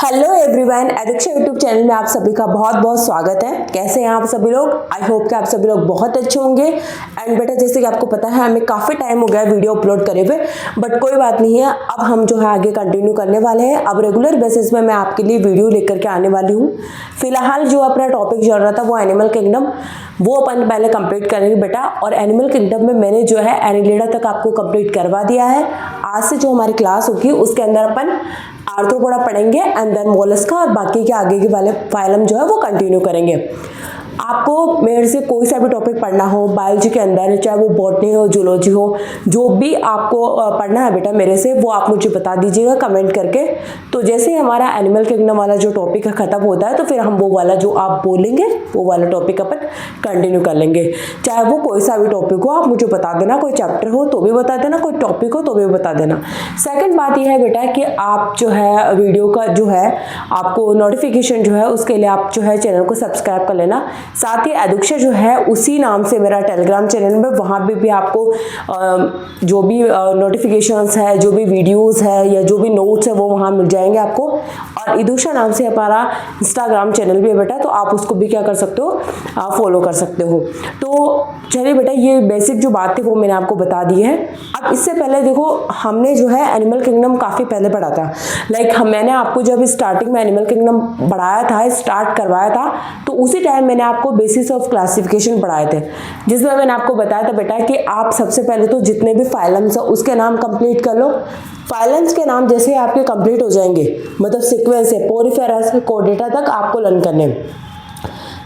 Hello everyone, addiction YouTube channel में आप सभी का बहुत बहुत स्वागत है। कैसे हैं आप सभी लोग? आई होप कि आप सभी लोग बहुत अच्छे होंगे। एंड बेटा, जैसे कि आपको पता है हमें काफ़ी टाइम हो गया वीडियो अपलोड करे हुए, बट कोई बात नहीं है, अब हम जो है आगे कंटिन्यू करने वाले हैं। अब रेगुलर बेसिस में मैं आपके लिए वीडियो लेकर के आने वाली हूँ। फिलहाल जो अपना टॉपिक चल रहा था वो एनिमल किंगडम, वो अपन पहले कंप्लीट करेंगे बेटा। और एनिमल किंगडम में मैंने जो है एनिलिडा तक आपको कंप्लीट करवा दिया है। आज से जो हमारी क्लास होगी उसके अंदर अपन आर्थ्रोपोडा पढ़ेंगे एंड देन मोलस्का, और बाकी के आगे के वाले फाइलम जो है वो कंटिन्यू करेंगे। आपको मेरे से कोई सा भी टॉपिक पढ़ना हो बायोलॉजी के अंदर, चाहे वो बॉटनी हो, जूलॉजी हो, जो भी आपको पढ़ना है बेटा मेरे से, वो आप मुझे बता दीजिएगा कमेंट करके। तो जैसे ही हमारा एनिमल किंगडम वाला जो टॉपिक है खत्म होता है, तो फिर हम वो वाला जो आप बोलेंगे वो वाला टॉपिक अपन कंटिन्यू कर लेंगे। चाहे वो कोई सा भी टॉपिक हो, आप मुझे बता देना। कोई चैप्टर हो तो भी बता देना, कोई टॉपिक हो तो भी बता देना। सेकेंड बात यह है बेटा कि आप जो है वीडियो का जो है आपको नोटिफिकेशन जो है उसके लिए आप जो है चैनल को सब्सक्राइब कर लेना। साथ ही एडुक्शा जो है उसी नाम से मेरा टेलीग्राम चैनल में, वहाँ पे भी आपको जो भी नोटिफिकेशंस है, जो भी वीडियोस है या जो भी नोट्स है वो वहाँ मिल जाएंगे आपको। और एडुक्शा नाम से हमारा इंस्टाग्राम चैनल भी है बेटा, तो आप उसको भी क्या कर सकते हो, फॉलो कर सकते हो। तो चलिए बेटा, ये बेसिक जो बात थी वो मैंने आपको बता दी है। अब इससे पहले देखो, हमने जो है एनिमल किंगडम काफ़ी पहले पढ़ा था। मैंने आपको जब स्टार्टिंग में एनिमल किंगडम पढ़ाया था, स्टार्ट करवाया था, तो उसी टाइम मैंने आपको बेसिस ऑफ क्लासिफिकेशन पढ़ाए थे, जिसमें मैंने आपको बताया था बेटा कि आप सबसे पहले तो जितने भी फाइलम्स है उसके नाम कंप्लीट कर लो। फाइलम्स के नाम जैसे आपके कंप्लीट हो जाएंगे, मतलब सीक्वेंस है पोरिफेरा से कोर्डेटा तक आपको लर्न करने।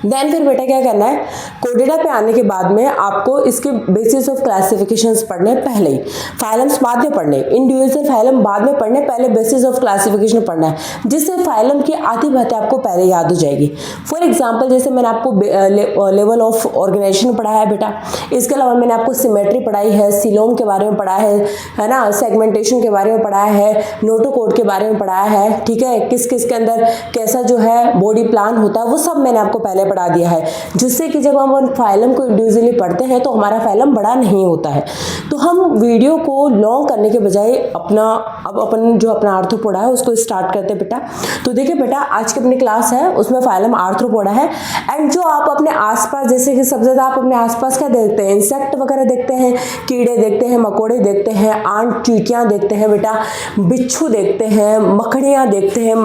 देन फिर बेटा क्या करना है, कोर्डेटा पे आने के बाद में आपको इसके बेसिस ऑफ क्लासिफिकेशंस पढ़ने, पहले ही फाइलम्स बाद में पढ़ने, इंडिविजुअल फाइलम बाद में पढ़ने, पहले बेसिस ऑफ क्लासिफिकेशन पढ़ना है, जिससे फाइलम की आधी बातें आपको पहले याद हो जाएगी। फॉर एग्जांपल, जैसे मैंने आपको लेवल ऑफ ऑर्गेनाइजेशन पढ़ाया है बेटा, इसके अलावा मैंने आपको सिमेट्री पढ़ाई है, सिलोम के बारे में पढ़ा है ना, सेगमेंटेशन के बारे में पढ़ाया है, नोटोकोड के बारे में पढ़ाया है, ठीक है, किस किस के अंदर कैसा जो है बॉडी प्लान होता है, वो सब मैंने आपको पहले पढ़ा दिया है, जिससे कि जब हम फाइलम को इंडिविजुअली पढ़ते हैं तो हमारा फाइलम बड़ा नहीं होता है। तो हम वीडियो को लॉन्ग करने के बजाय अब अपन जो अपना आर्थ्रोपोडा है उसको स्टार्ट करते हैं बेटा। तो देखिए बेटा, आज की अपनी क्लास है उसमें फाइलम आर्थ्रोपोडा है। एंड जो आप अपने आसपास, जैसे कि सबसे ज्यादा आप अपने आसपास क्या देखते हैं, इंसेक्ट वगैरह देखते हैं, कीड़े देखते हैं, मकोड़े देखते हैं, आंट चींटियां देखते हैं बेटा, बिच्छू देखते हैं, मकड़ियां देखते हैं,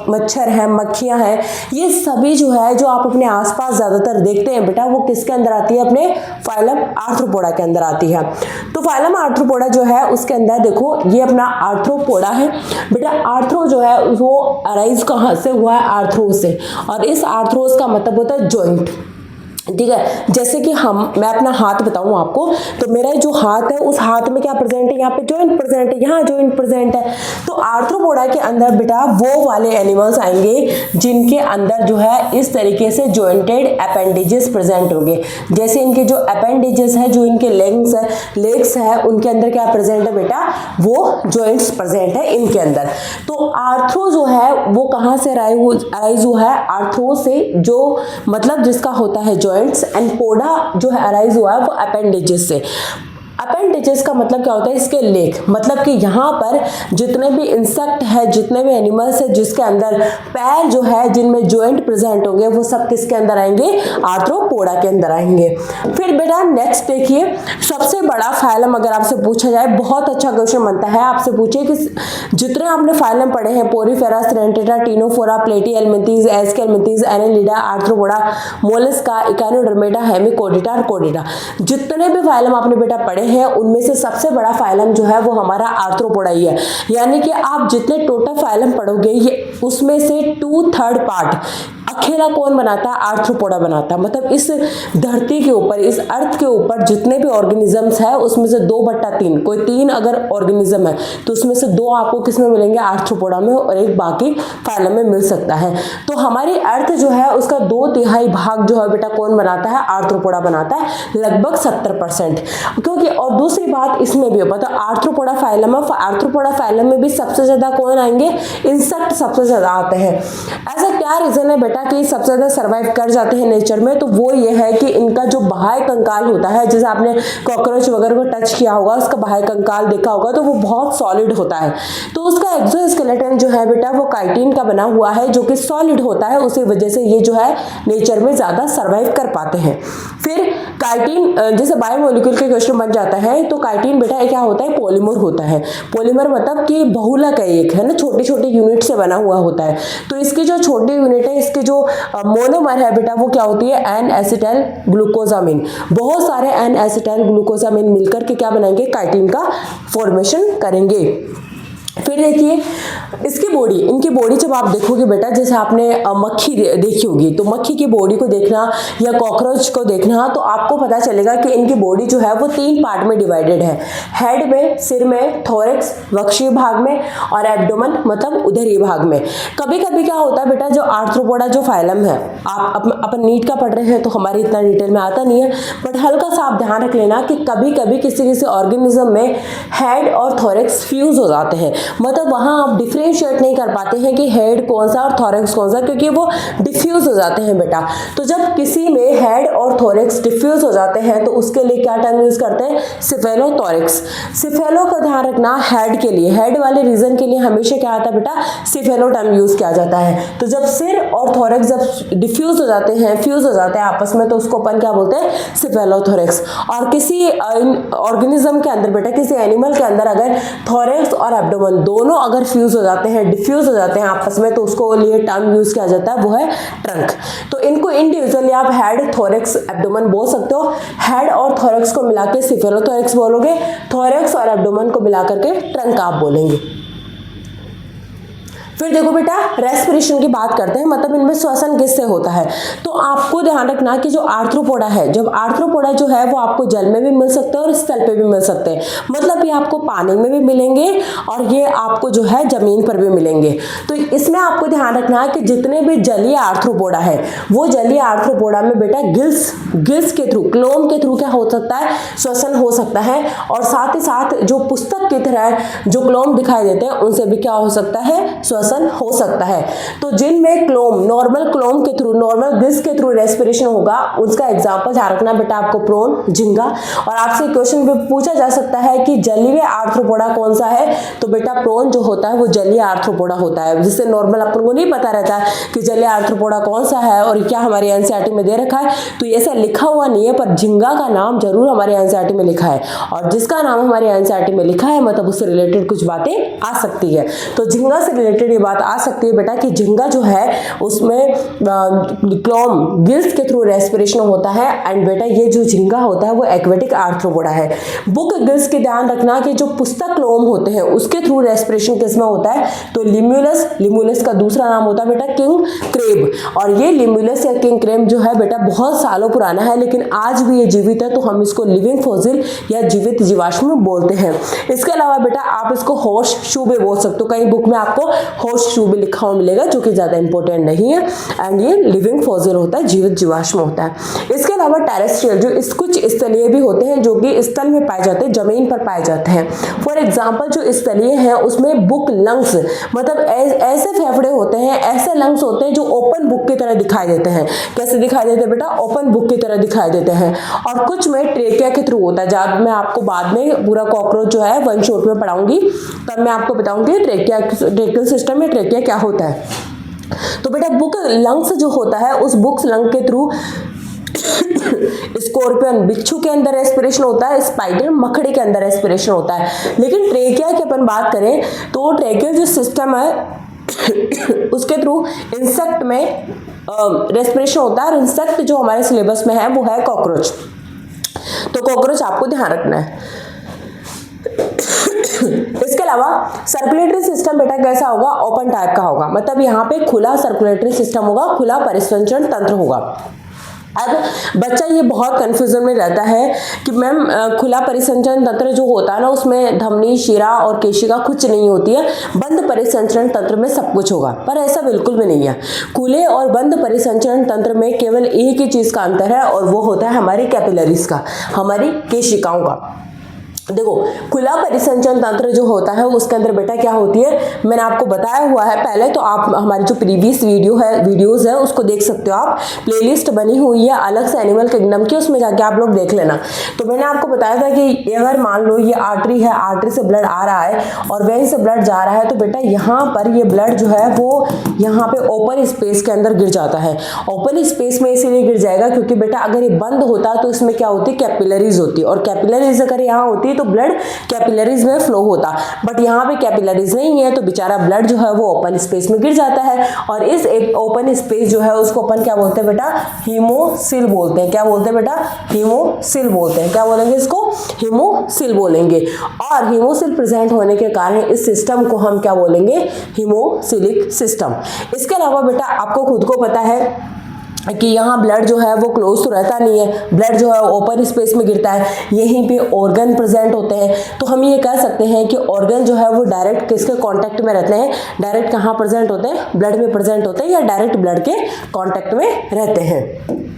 मच्छर है, मक्खियां हैं, ये सभी जो है जो आप अपने आसपास ज्यादातर देखते हैं बेटा, वो किसके अंदर आती है, अपने फाइलम आर्थ्रोपोडा के अंदर आती है। तो फाइलम आर्थ्रोपोडा जो है उसके अंदर देखो, ये अपना आर्थ्रोपोडा है बेटा। आर्थ्रो जो है वो अराइज कहाँ से हुआ है, आर्थ्रोस से, और इस आर्थ्रोस का मतलब होता है जॉइंट, ठीक है। जैसे कि मैं अपना हाथ बताऊं आपको, तो मेरा जो हाथ है उस हाथ में क्या प्रेजेंट है, यहाँ पे जॉइंट प्रेजेंट है, यहाँ जॉइंट प्रेजेंट है। तो आर्थ्रोपोडा के अंदर बेटा वो वाले एनिमल्स आएंगे जिनके अंदर जो है इस तरीके से जॉइंटेड अपेंडेजेस प्रेजेंट होंगे। जैसे इनके जो अपेंडेजेस है, जो इनके लेग्स है, उनके अंदर क्या प्रेजेंट है बेटा, वो जॉइंट्स प्रेजेंट है इनके अंदर। तो आर्थ्रो जो है वो कहाँ से अराइज हुआ है, आर्थ्रो से, जो मतलब जिसका होता है जॉइंट्स, एंड पोडा जो है अराइज हुआ है वो अपेंडेजेस से। अपेंडेजेस का मतलब क्या होता है, इसके लेग, मतलब कि यहाँ पर जितने भी इंसेक्ट है, जितने भी एनिमल्स है जिसके अंदर पैर जो है जिनमें जॉइंट प्रेजेंट होंगे, वो सब किसके अंदर आएंगे, आर्थ्रोपोडा के अंदर आएंगे। फिर बेटा नेक्स्ट देखिए, सबसे बड़ा फाइलम अगर आपसे पूछा जाए, बहुत अच्छा क्वेश्चन बनता है, आपसे पूछे कि जितने आपने फाइलम पढ़े हैं, Porifera, Coelenterata, Ctenophora, Platyhelminthes, Aschelminthes, Annelida, Arthropoda, Mollusca, Echinodermata, Hemichordata और कोडेटा, जितने भी फाइलम आपने बेटा पढ़े हैं उनमें से सबसे बड़ा फाइलम जो है वो हमारा आर्थ्रोपोडा ही है। यानी कि आप जितने टोटल फाइलम पढ़ोगे, ये उसमें से 2/3 पार्ट अकेला कौन बनाता है, आर्थ्रोपोडा बनाता है। मतलब इस धरती के ऊपर, इस अर्थ के ऊपर जितने भी ऑर्गेनिजम्स है उसमें से 2/3, कोई 3 अगर ऑर्गेनिज्म है तो उसमें से 2 आपको किसमें मिलेंगे, आर्थ्रोपोडा में, और एक बाकी फाइलम में मिल सकता है। तो हमारी अर्थ जो है उसका 2/3 भाग जो है बेटा कौन बनाता है, आर्थ्रोपोडा बनाता है, लगभग 70%। क्योंकि और दूसरी बात इसमें भी होता है, आर्थ्रोपोडा फाइलम है, आर्थ्रोपोडा फाइलम में भी सबसे ज्यादा कौन आएंगे, इंसेक्ट सबसे ज्यादा आते हैं। ऐसा क्या रीजन है बेटा बेटा कि सबसे ज़्यादा सर्वाइव कर जाते हैं नेचर में, तो वो ये है कि इनका जो बाह्य कंकाल होता है, जैसे आपने कॉकरोच वगैरह को टच किया होगा, उसका बाह्य कंकाल देखा होगा, तो वो बहुत सॉलिड होता है। तो उसका एक्सोस्केलेटन जो है बेटा वो काइटिन का बना हुआ है, जो कि सॉलिड होता है, उसी वजह से ये जो है नेचर में ज़्यादा सर्वाइव कर पाते हैं। फिर काइटिन, जैसे बायोमोलिक्यूल के क्वेश्चन बन जाता है, तो काइटिन बेटा क्या होता है, पॉलीमर होता है। पॉलीमर मतलब कि बहुलक है, एक है ना, छोटी छोटी यूनिट से बना हुआ होता है। तो इसकी जो छोटी यूनिट है, इसकी जो मोनोमर है बेटा, वो क्या होती है, एन एसिटाइल ग्लूकोजामिन। बहुत सारे एन एसिटाइल ग्लूकोजामिन मिलकर के क्या बनाएंगे, काइटिन का फॉर्मेशन करेंगे। फिर देखिए इसकी बॉडी, इनकी बॉडी जब आप देखोगे बेटा, जैसे आपने मक्खी देखी होगी, तो मक्खी की बॉडी को देखना या कॉकरोच को देखना, तो आपको पता चलेगा कि इनकी बॉडी जो है वो 3 पार्ट में डिवाइडेड है। हेड में, सिर में, थोरेक्स वक्षीय भाग में, और एब्डोमेन मतलब उदरी भाग में। कभी कभी क्या होता है बेटा, जो आर्थ्रोपोडा जो फाइलम है, आप अपन नीट का पढ़ रहे हैं तो हमारी इतना डिटेल में आता नहीं है, बट हल्का सा आप ध्यान रख लेना कि कभी कभी किसी किसी ऑर्गेनिज्म में हेड और थोरेक्स फ्यूज हो जाते हैं। मतलब वहां आप डिफरेंशिएट नहीं कर पाते हैं कि हेड कौन सा और थोरेक्स कौन सा, क्योंकि वो डिफ्यूज हो जाते हैं बेटा। तो जब किसी में हेड और थोरेक्स डिफ्यूज हो जाते हैं, तो उसके लिए क्या टर्म यूज करते हैं, सिफेलोथोरेक्स। सिफेलो का ध्यान रखना, हेड के लिए, हेड वाले रीजन के लिए हमेशा क्या आता है बेटा, सिफेलो टर्म यूज किया जाता है। तो जब सिर और थोरेक्स जब डिफ्यूज हो जाते हैं, फ्यूज हो जाते हैं आपस में, तो उसको अपन क्या बोलते हैं, सिफेलोथोरेक्स। और किसी ऑर्गेनिज्म के अंदर बेटा, किसी एनिमल के अंदर अगर थोरेक्स और एब्डोमेन दोनों अगर फ्यूज हो जाते हैं, डिफ्यूज हो जाते हैं आपस में, तो उसको लिए टर्म यूज किया जाता है, वो है ट्रंक। तो इनको इंडिविजुअली आप हेड, थोरेक्स, एब्डोमेन बोल सकते हो। हेड और थोरेक्स को मिला के सिफेलोथोरेक्स बोलोगे, थोरेक्स और एब्डोमेन को मिलाकर के ट्रंक आप बोलेंगे। फिर देखो बेटा, रेस्पिरेशन की बात करते हैं, मतलब इनमें श्वसन किससे होता है। तो आपको ध्यान रखना कि जो आर्थ्रोपोडा है, जब आर्थ्रोपोडा जो है वो आपको जल में भी मिल सकते हैं और स्थल पे भी मिल सकते हैं। मतलब ये आपको पानी में भी मिलेंगे और ये आपको जो है जमीन पर भी मिलेंगे। तो इसमें आपको ध्यान रखना है कि जितने भी जलीय आर्थ्रोपोडा है, वो जलीय आर्थ्रोपोडा में बेटा गिल्स के थ्रू, क्लोम के थ्रू क्या हो सकता है, श्वसन हो सकता है। और साथ ही साथ जो पुस्तक की तरह जो क्लोम दिखाई देते हैं, उनसे भी क्या हो सकता है, श्वसन हो सकता है। तो जिनमें क्लोम, नॉर्मल क्लोम के थ्रू, नॉर्मल गिल्स के थ्रू रेस्पिरेशन होगा, उसका एग्जांपल ध्यान रखना बेटा आपको, प्रोन, झींगा। और आपसे क्वेश्चन पे पूछा जा सकता है कि जलीय आर्थ्रोपोडा कौन सा है, तो बेटा प्रोन जो होता है वो जलीय आर्थ्रोपोडा होता है। जिससे नॉर्मल अपन को नहीं पता रहता है कि जलीय आर्थ्रोपोडा कौन सा है और क्या हमारे एनसीईआरटी में दे रखा है, तो ऐसा लिखा हुआ नहीं है, पर झींगा का नाम जरूर हमारे एनसीईआरटी में लिखा है। और जिसका नाम हमारे एनसीईआरटी में लिखा है, मतलब उससे रिलेटेड कुछ बातें आ सकती है। तो झींगा से रिलेटेड बात आ सकती है बेटा कि झींगा जो है उसमें क्लोम, गिल्स के थ्रू रेस्पिरेशन होता है। एंड बेटा ये जो झींगा होता है वो एक्वेटिक आर्थ्रोपोडा है। बुक गिल्स के ध्यान रखना कि जो पुस्तक क्लोम होते हैं उसके थ्रू रेस्पिरेशन किसमें होता है, तो लिम्यूलस। लिम्यूलस का दूसरा नाम होता है बेटा किंग क्रेब। और ये लिम्यूलस या किंग क्रेब जो है बेटा बहुत सालों पुराना है, लेकिन आज भी ये जीवित है, तो हम इसको लिविंग फॉसिल या जीवित जीवाश्म बोलते हैं। इसके अलावा बेटा आप इसको होश शू भी बोल सकते हो। कई बुक में आपको होश शू भी लिखा हुआ मिलेगा, जो कि ज्यादा इंपॉर्टेंट नहीं है। एंड ये लिविंग फॉसिल होता है, जीवित जीवाश्म होता है। इसके अलावा टेरेस्ट्रियल, जो कुछ स्थलीय भी होते हैं, जो कि स्थल में पाए जाते हैं, जमीन पर पाए जाते हैं। फॉर एग्जाम्पल जो स्थलीय है उसमें बुक लंग्स, मतलब ऐसे फेफड़े होते हैं, ऐसे लंग्स होते हैं जो ओपन बुक की तरह दिखाई देते हैं। कैसे दिखाई देते हैं बेटा, ओपन बुक की तरह दिखाई देते हैं। और कुछ में ट्रेकिया के थ्रू होता है। जब मैं आपको बाद में पूरा कॉकरोच जो है वन शॉट में पढ़ाऊंगी, तब मैं आपको बताऊंगी ट्रेकियल सिस्टम में ट्रेकिया क्या होता है। तो बेटा बुक लंग्स जो होता है, उस बुक्स लंग के थ्रू स्कॉर्पियन, बिच्छू के अंदर रेस्पिरेशन होता है, स्पाइडर, मकड़ी के अंदर रेस्पिरेशन होता है। लेकिन ट्रेकिया की अपन बात करें तो ट्रेकियल जो सिस्टम है उसके थ्रू इंसेक्ट में रेस्पिरेशन होता है। और इंसेक्ट जो हमारे सिलेबस में है वो है कॉकरोच। तो कॉकरोच आपको ध्यान रखना है। इसके अलावा सर्कुलेटरी सिस्टम बेटा कैसा होगा, ओपन टाइप का होगा। मतलब यहाँ पे खुला सर्कुलेटरी सिस्टम होगा, खुला परिसंचरण तंत्र होगा। अब बच्चा ये बहुत कंफ्यूजन में रहता है कि मैम खुला परिसंचरण तंत्र जो होता है ना, उसमें धमनी, शिरा और केशिका कुछ नहीं होती है, बंद परिसंचरण तंत्र में सब कुछ होगा। पर ऐसा बिल्कुल भी नहीं है। खुले और बंद परिसंचरण तंत्र में केवल एक ही चीज का अंतर है, और वो होता है हमारी कैपिलरीज का, हमारी केशिकाओं का। देखो खुला परिसंचरण तंत्र जो होता है उसके अंदर बेटा क्या होती है, मैंने आपको बताया हुआ है पहले, तो आप हमारी जो प्रीवियस वीडियोस है उसको देख सकते हो, आप प्लेलिस्ट बनी हुई है अलग से एनिमल किंगडम की, उसमें जाके आप लोग देख लेना। तो मैंने आपको बताया था कि अगर मान लो ये आर्टरी है, आर्टरी से ब्लड आ रहा है और वेन से ब्लड जा रहा है, तो बेटा यहाँ पर ये ब्लड जो है वो यहाँ पे ओपन स्पेस के अंदर गिर जाता है। ओपन स्पेस में इसीलिए गिर जाएगा क्योंकि बेटा अगर ये बंद होता तो इसमें क्या होती, कैपिलरीज होती, और कैपिलरीज अगर यहाँ होती तो ब्लड कैपिलरीज में फ्लो होता, बट यहाँ पे कैपिलरीज नहीं है तो बेचारा ब्लड जो है वो ओपन स्पेस में गिर जाता है। और इस एक ओपन स्पेस जो है उसको अपन क्या बोलते हैं बेटा, हीमोसिल बोलते हैं। क्या बोलते हैं बेटा, हीमोसिल बोलते हैं। क्या बोलेंगे इसको, हीमोसिल बोलेंगे। और हीमोसिल प्रेजेंट होने के कारण इस सिस्टम को हम क्या बोलेंगे, हीमोसिलिक सिस्टम। इसके अलावा बेटा आपको खुद को पता है कि यहाँ ब्लड जो है वो क्लोज तो रहता नहीं है, ब्लड जो है ओपन स्पेस में गिरता है, यहीं पे ऑर्गन प्रेजेंट होते हैं। तो हम ये कह सकते हैं कि ऑर्गन जो है वो डायरेक्ट किसके कांटेक्ट में रहते हैं, डायरेक्ट कहाँ प्रेजेंट होते हैं, ब्लड में प्रेजेंट होते हैं या डायरेक्ट ब्लड के कांटेक्ट में रहते हैं।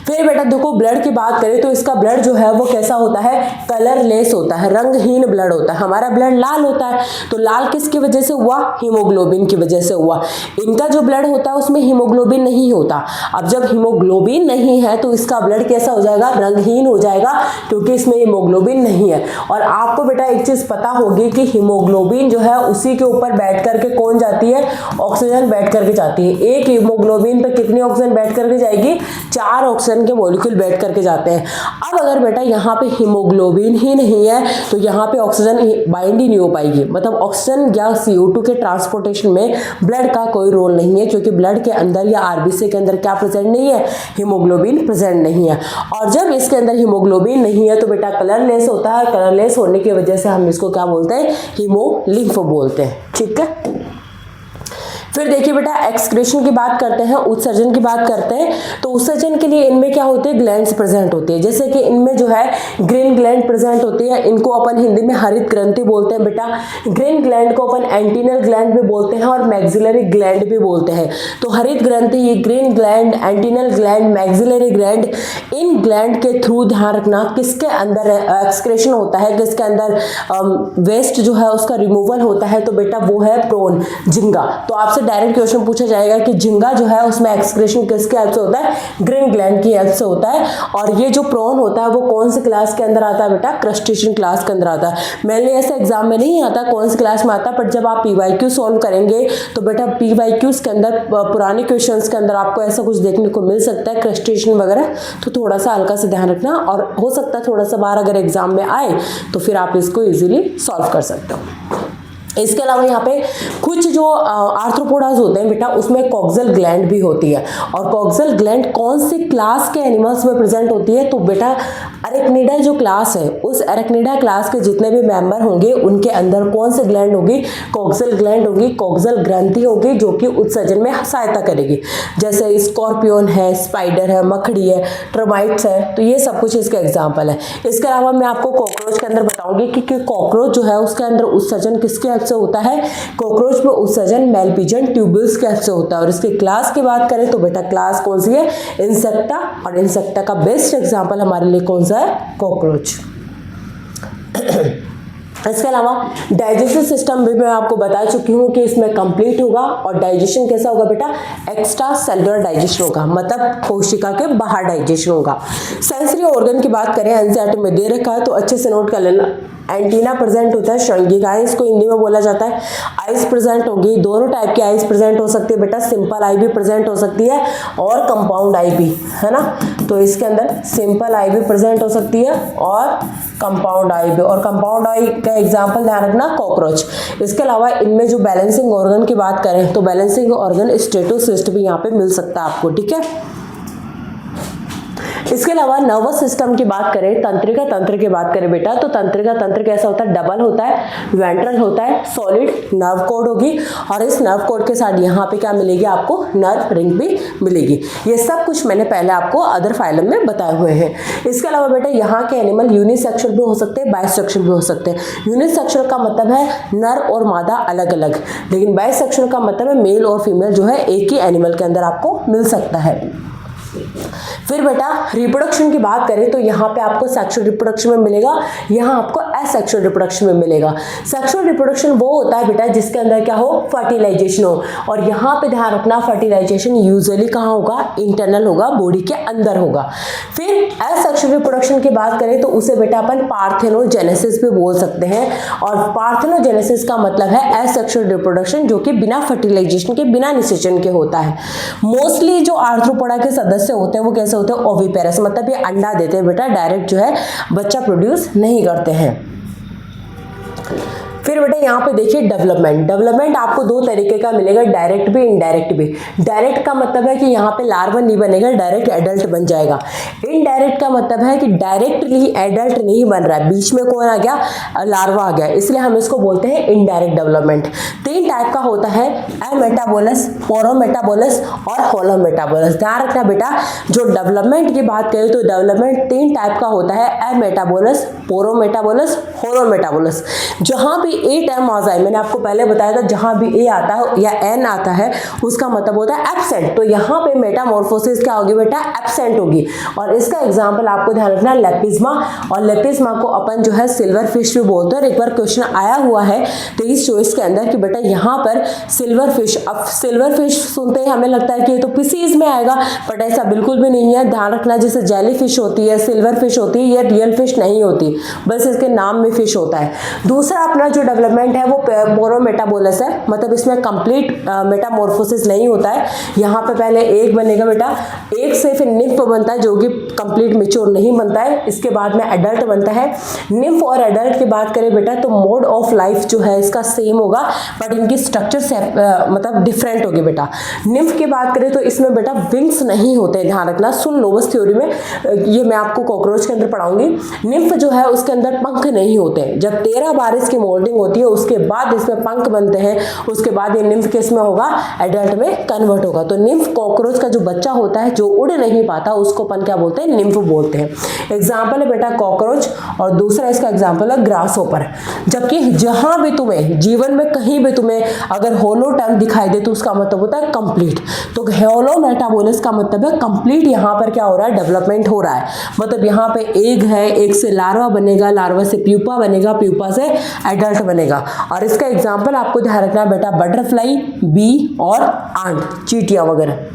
फिर बेटा देखो ब्लड की बात करें तो इसका ब्लड जो है वो कैसा होता है, कलरलेस होता है, रंगहीन ब्लड होता है। हमारा ब्लड लाल होता है, तो लाल किसकी वजह से हुआ, हीमोग्लोबिन की वजह से हुआ। इनका जो ब्लड होता है उसमें हीमोग्लोबिन नहीं होता। अब जब हीमोग्लोबिन नहीं है तो इसका ब्लड कैसा हो जाएगा, रंगहीन हो जाएगा, क्योंकि इसमें हीमोग्लोबिन नहीं है। और आपको बेटा एक चीज पता होगी कि हीमोग्लोबिन जो है उसी के ऊपर बैठ करके कौन जाती है, ऑक्सीजन बैठ करके जाती है। एक हीमोग्लोबिन पर कितनी ऑक्सीजन बैठ करके जाएगी, 4 ऑक्सीजन के मॉलिक्यूल बैठ करके जाते हैं। अब अगर बेटा यहाँ पे हीमोग्लोबिन ही नहीं है तो यहाँ पे ऑक्सीजन बाइंड ही नहीं हो पाएगी, मतलब ऑक्सीजन या CO2 के ट्रांसपोर्टेशन में ब्लड का कोई रोल नहीं है, क्योंकि ब्लड के अंदर या आरबीसी के अंदर क्या प्रेजेंट नहीं है, हीमोग्लोबिन प्रेजेंट नहीं है। और जब इसके अंदर हीमोग्लोबिन नहीं है तो बेटा कलरलेस होता है। कलरलेस होने की वजह से हम इसको क्या बोलते हैं, हीमोलिम्फ बोलते हैं। ठीक है, फिर देखिए बेटा एक्सक्रीशन की बात करते हैं, उत्सर्जन की बात करते हैं। तो उत्सर्जन के लिए इनमें क्या होते हैं, ग्लैंड्स प्रेजेंट होती है। जैसे कि इनमें जो है ग्रीन ग्लैंड प्रेजेंट होती है, इनको अपन हिंदी में हरित ग्रंथि बोलते हैं बेटा। ग्रीन ग्लैंड को अपन एंटीनल ग्लैंड भी बोलते हैं और मैक्सिलरी ग्लैंड भी बोलते हैं। तो हरित ग्रंथि, ये green gland, antennal gland, maxillary gland, इन ग्लैंड के थ्रू ध्यान रखना किसके अंदर एक्सक्रेशन होता है, किसके अंदर वेस्ट जो है उसका रिमूवल होता है, तो बेटा वो है प्रोन, झिंगा। तो आपसे डायरेक्ट क्वेश्चन पूछा जाएगा कि झिंगा जो है उसमें एक्सक्रेशन किसके हेल्प से होता है, ग्रीन ग्लैंड की हेल्प से होता है। और ये जो प्रोन होता है वो कौन सी क्लास के अंदर आता है बेटा, क्रस्टेशियन क्लास के अंदर आता है। मैंने ऐसे एग्जाम में नहीं आता कौन सी क्लास में आता, पर जब आप PYQ सॉल्व करेंगे तो बेटा PYQs के अंदर, पुराने क्वेश्चंस के अंदर आपको ऐसा कुछ देखने को मिल सकता है, क्रस्टेशियन वगैरह। तो थोड़ा सा हल्का से ध्यान रखना, और हो सकता है थोड़ा सा बार अगर एग्जाम में आए तो फिर आप इसको इजीली सॉल्व कर सकते हो। इसके अलावा यहाँ पे कुछ जो आर्थ्रोपोडाज होते हैं बेटा उसमें कॉक्सल ग्लैंड भी होती है। और कॉक्सल ग्लैंड कौन सी क्लास के एनिमल्स में प्रेजेंट होती है, तो बेटा अरेक्निडा जो क्लास है, उस अरेक्निडा क्लास के जितने भी मेंबर होंगे उनके अंदर कौन सी ग्लैंड होगी, कॉक्सल ग्लैंड होगी, कॉक्सल ग्रंथि होगी, जो कि उत्सर्जन में सहायता करेगी। जैसे स्कॉर्पियन है, स्पाइडर है, मकड़ी है, टर्माइट्स है, तो ये सब कुछ इसके एग्जाम्पल है। इसके अलावा मैं आपको कॉकरोच के अंदर बताऊंगी कि कॉकरोच जो है उसके अंदर उत्सर्जन किसके से होता है, कॉकरोच में उत्सर्जन मेलपिजन ट्यूबल्स के से होता है। और इसके क्लास की बात करें तो बेटा क्लास कौन सी है, इंसेक्टा। और इंसेक्टा का बेस्ट एग्जांपल हमारे लिए कौन सा है, कॉकरोच। इसके अलावा डाइजेस्टिव सिस्टम भी मैं आपको बता चुकी हूँ कि इसमें कंप्लीट होगा। और डाइजेशन कैसा होगा बेटा, एक्स्ट्रा सेलुलर डाइजेशन होगा, मतलब कोशिका के बाहर डाइजेशन होगा। सेंसरी ऑर्गन की बात करें, एनसीईआरटी में दे रखा है तो अच्छे से नोट कर लेना। एंटीना प्रेजेंट होता है, श्रृंगिक आई इसको हिंदी में बोला जाता है। आइज प्रेजेंट होगी, दोनों टाइप की आइज प्रेजेंट हो सकती है बेटा, सिंपल आई भी प्रेजेंट हो सकती है और कंपाउंड आई भी, है ना। तो इसके अंदर सिंपल आई भी प्रेजेंट हो सकती है और कंपाउंड आई भी। और कंपाउंड आई का एग्जांपल ध्यान रखना, कॉकरोच। इसके अलावा इनमें जो बैलेंसिंग ऑर्गन की बात करें तो बैलेंसिंग ऑर्गन स्टेटोसिस्ट भी यहाँ पे मिल सकता है आपको, ठीक है। इसके अलावा नर्वस सिस्टम की बात करें, तंत्रिका तंत्र की बात करें बेटा, तो तंत्रिका तंत्र कैसा होता है, डबल होता है, वेंट्रल होता है, सॉलिड नर्व कोड होगी। और इस नर्व कोड के साथ यहाँ पे क्या मिलेगी आपको, नर्व रिंग भी मिलेगी। ये सब कुछ मैंने पहले आपको अदर फाइलम में बताए हुए हैं। इसके अलावा बेटा यहाँ के एनिमल यूनिसेक्सुअल भी हो सकते हैं, बाइसेक्सुअल भी हो सकते हैं। यूनिसेक्सुअल का मतलब है नर और मादा अलग अलग, लेकिन बाइसेक्सुअल का मतलब है मेल और फीमेल जो है एक ही एनिमल के अंदर आपको मिल सकता है। फिर बेटा रिप्रोडक्शन की बात करें तो यहाँ पे आपको सेक्सुअल रिप्रोडक्शन में मिलेगा, यहाँ आपको एसेक्सुअल रिप्रोडक्शन में मिलेगा। सेक्सुअल रिप्रोडक्शन वो होता है बेटा जिसके अंदर क्या हो, फर्टिलाइजेशन हो, और यहाँ पे ध्यान रखना फर्टिलाइजेशन यूजुअली कहाँ होगा, इंटरनल होगा, बॉडी के अंदर होगा। फिर एसेक्सुअल रिप्रोडक्शन की बात करें तो उसे बेटा अपन पार्थेनोजेनेसिस भी बोल सकते हैं, और पार्थेनोजेनेसिस का मतलब है एसेक्सुअल रिप्रोडक्शन जो कि बिना फर्टिलाइजेशन के, बिना निषेचन के होता है। मोस्टली जो आर्थ्रोपोडा के सदस्य होते हैं वो कैसे होते हैं, ओविपेरस, मतलब ये अंडा देते हैं बेटा, डायरेक्ट जो है बच्चा प्रोड्यूस नहीं करते हैं। फिर बेटा यहाँ पे देखिए डेवलपमेंट आपको दो तरीके का मिलेगा, डायरेक्ट भी इनडायरेक्ट भी। डायरेक्ट का मतलब है कि यहाँ पे लार्वा नहीं बनेगा, डायरेक्ट एडल्ट बन जाएगा। इनडायरेक्ट का मतलब है कि डायरेक्टली एडल्ट नहीं बन रहा है, बीच में कौन आ गया, लार्वा आ गया, इसलिए हम इसको बोलते हैं इनडायरेक्ट डेवलपमेंट। तीन टाइप का होता है, एमेटाबोलस, पोरोमेटाबोलस और होलोमेटाबोलस। ध्यान रखना बेटा, जो डेवलपमेंट की बात करें तो डेवलपमेंट तीन टाइप का होता है, एमेटाबोलस, पोरोमेटाबोलस, होलोमेटाबोलस। जहां भी ए टर्म आ जाए, मैंने आपको पहले बताया था, जहां भी ए आता है या एन आता है उसका मतलब होता है एब्सेंट, तो यहाँ पे मेटामॉर्फोसिस क्या होगी बेटा, एब्सेंट होगी। और इसका एग्जांपल आपको ध्यान रखना लेपिज्मा, और लेपिज्मा को अपन जो है सिल्वर फिश भी बोलते हैं। एक बार क्वेश्चन आया हुआ है 23 चॉइस के अंदर कि बेटा यहाँ पर सिल्वर फिश, अब सिल्वर फिश सुनते ही हमें लगता है कि ये तो पीसीज में आएगा, बट ऐसा बिल्कुल भी नहीं है। ध्यान रखना, जैसे जेली फिश होती है, सिल्वर फिश होती है, ये रियल फिश नहीं होती, बस इसके नाम में फिश होता है। दूसरा अपना जो डेवलपमेंट है वो पोरोमेटाबोलस है, मतलब इसमें कंप्लीट मेटामॉर्फोसिस नहीं होता है। यहाँ पे पहले एग बनेगा बेटा, एग से फिर निम्फ बनता है जो कि कंप्लीट मेच्योर नहीं बनता है, इसके बाद में एडल्ट बनता है। निम्फ और एडल्ट की बात करें बेटा तो मोड ऑफ लाइफ जो है इसका सेम होगा, बट इनकी स्ट्रक्चर से मतलब डिफरेंट होगी बेटा। निम्फ की बात करें तो इसमें बेटा विंग्स नहीं होते, ध्यान रखना, सुन लो बस थ्योरी में, ये मैं आपको कॉकरोच के अंदर पढ़ाऊंगी। निम्फ जो है उसके अंदर पंख नहीं होते, जब 13 बार इसकी मोल्डिंग होती है उसके बाद इसमें पंख बनते हैं, उसके बाद ये निम्फ किस में होगा, एडल्ट में कन्वर्ट होगा। तो निम्फ कॉकरोच का जो बच्चा होता है जो उड़ नहीं पाता उसको अपन क्या बोलते हैं, निम्फ बोलते हैं। एग्जाम्पल है बेटा कॉकरोच, और दूसरा इसका एग्जाम्पल है ग्रासहोपर। जबकि जहां भी तुम्हें जीवन में कहीं भी तुम्हें अगर होलो टर्म दिखाई दे तो उसका मतलब होता है कंप्लीट। तो होलो मेटाबोलिस का मतलब है कंप्लीट, यहाँ पर क्या हो रहा है, डेवलपमेंट हो रहा है, मतलब यहाँ पे एग है, एग से लार्वा बनेगा, लार्वा से प्यूपा बनेगा, प्यूपा से एडल्ट बनेगा। और इसका एग्जाम्पल आपको ध्यान रखना बेटा बटरफ्लाई, बी और आंट, चींटियां वगैरह।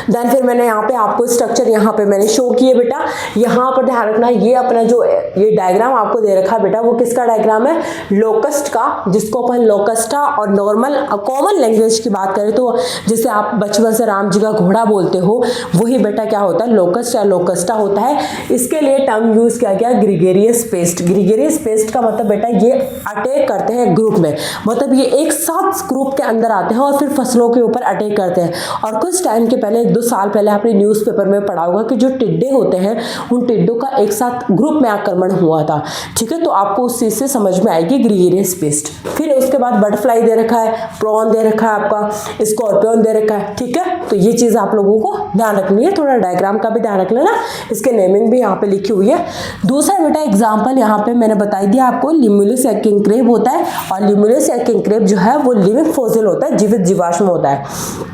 देन फिर मैंने यहाँ पे आपको स्ट्रक्चर यहाँ पे मैंने शो किए बेटा, यहाँ पर ध्यान रखना, ये अपना जो ये डायग्राम आपको दे रखा है बेटा वो किसका डायग्राम है, लोकस्ट का, जिसको अपन लोकस्टा और नॉर्मल कॉमन लैंग्वेज की बात करें तो जैसे आप बचपन से राम जी का घोड़ा बोलते हो, वही बेटा क्या होता है, लोकस्ट या लोकस्टा होता है। इसके लिए टर्म यूज किया गया ग्रीगेरियस पेस्ट। ग्रीगेरियस पेस्ट का मतलब बेटा ये अटैक करते हैं ग्रुप में, मतलब ये एक साथ ग्रुप के अंदर आते हैं और फिर फसलों के ऊपर अटैक करते हैं। और कुछ टाइम के पहले 2 साल पहले आपने न्यूज़पेपर में पढ़ा होगा कि जो टिड्डे होते हैं उन टिड्डों का एक साथ ग्रुप में आक्रमण हुआ था, ठीक है, तो आपको उस चीज से समझ में आएगी ग्रीगेरियस पेस्ट। फिर उसके बाद बटरफ्लाई दे रखा है, प्रॉन दे रखा है, आपका स्कॉर्पियन दे रखा है, ठीक है, तो ये चीज आप लोगों को ध्यान रखनी है, थोड़ा डायग्राम का भी ध्यान रख लेना, इसके नेमिंग भी यहाँ पे लिखी हुई है। दूसरा बेटा एग्जाम्पल यहाँ पे मैंने बताई दिया आपको, ल्यूमुलस या किंग होता है, और ल्यूमुलस या किंग जो है वो लिविंग फॉसिल होता है, जीवित जीवाश्म होता है।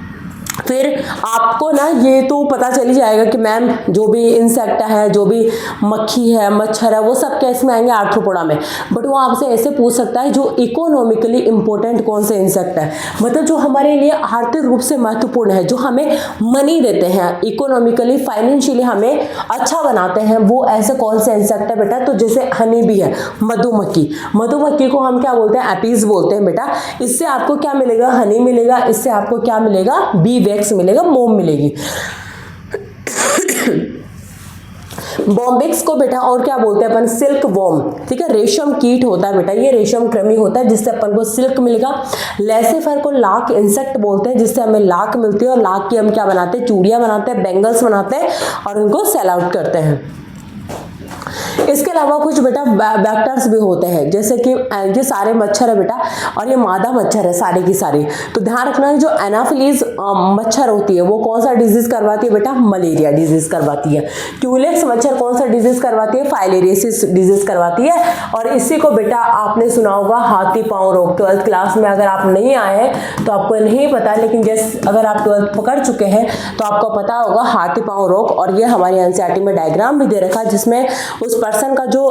फिर आपको ना ये तो पता चल ही जाएगा कि मैम जो भी इंसेक्ट है, जो भी मक्खी है, मच्छर है, वो सब कैसे में आएंगे, आर्थ्रोपोडा में। बट वो आपसे ऐसे पूछ सकता है जो इकोनॉमिकली इंपॉर्टेंट कौन से इंसेक्ट है, मतलब जो हमारे लिए आर्थिक रूप से महत्वपूर्ण है, जो हमें मनी देते हैं, इकोनॉमिकली फाइनेंशियली हमें अच्छा बनाते हैं, वो ऐसे कौन से इंसेक्ट है बेटा, तो जैसे हनी भी है, मधुमक्खी। मधुमक्खी को हम क्या बोलते हैं, एपीज बोलते हैं बेटा। इससे आपको क्या मिलेगा, हनी मिलेगा, इससे आपको क्या मिलेगा, बी वैक्स मिलेगा, मोम मिलेगी। बॉम्बिक्स को बेटा और क्या बोलते हैं अपन, सिल्क वॉर्म, ठीक है, रेशम कीट होता है बेटा, ये रेशम कृमि होता है जिससे अपन को सिल्क मिलेगा। लेसिफर को लाख इंसेक्ट बोलते हैं जिससे हमें लाख मिलती है, और लाख की हम क्या बनाते हैं, चूड़ियां बनाते हैं, बैंगल्स बनाते हैं और उनको सेल आउट करते हैं। इसके अलावा कुछ बेटा वेक्टर्स भी होते हैं, जैसे कि ये सारे मच्छर है बेटा और ये मादा मच्छर है सारे की सारी। तो ध्यान रखना है जो एनाफिलीज मच्छर होती है वो कौन सा डिजीज करवाती है बेटा, मलेरिया डिजीज करवाती है। क्यूलेक्स मच्छर कौन सा डिजीज करवाती है, फाइलेरियसिस डिजीज करवाती है। और इसी को बेटा आपने सुना होगा हाथी पांव रोग। 12th क्लास में अगर आप नहीं आए हैं तो आपको नहीं पता, लेकिन जैसे अगर आप 12th पकड़ चुके हैं तो आपको पता होगा हाथी पांव रोग। और ये हमारी एनसीईआरटी में डायग्राम भी दे रखा है जिसमें उस पर्सन का जो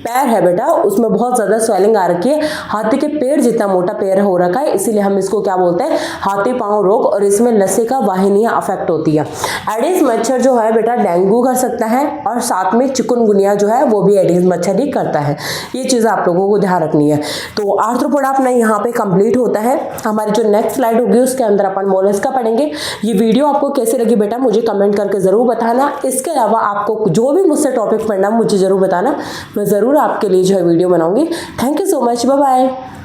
पैर है बेटा उसमें बहुत ज्यादा स्वेलिंग आ रखी है, हाथी के पैर जितना मोटा पैर हो रखा है, इसीलिए हम इसको क्या बोलते हैं, हाथी पांव रोग। और इसमें लसिका वाहिनियां अफेक्ट होती है। एडिस मच्छर जो है बेटा डेंगू कर सकता है और साथ में चिकनगुनिया जो है वो भी एडिस मच्छर ही करता है। ये चीज़ आप लोगों को ध्यान रखनी है। तो आर्थ्रोपोडा अपना यहाँ पे कंप्लीट होता है। हमारी जो नेक्स्ट स्लाइड होगी उसके अंदर अपन मोलस्का पढ़ेंगे। ये वीडियो आपको कैसे लगी बेटा मुझे कमेंट करके ज़रूर बताना। इसके अलावा आपको जो भी मुझसे टॉपिक पढ़ना मुझे ज़रूर बताना, मैं ज़रूर आपके लिए जो है वीडियो बनाऊंगी। Thank you so much, bye bye.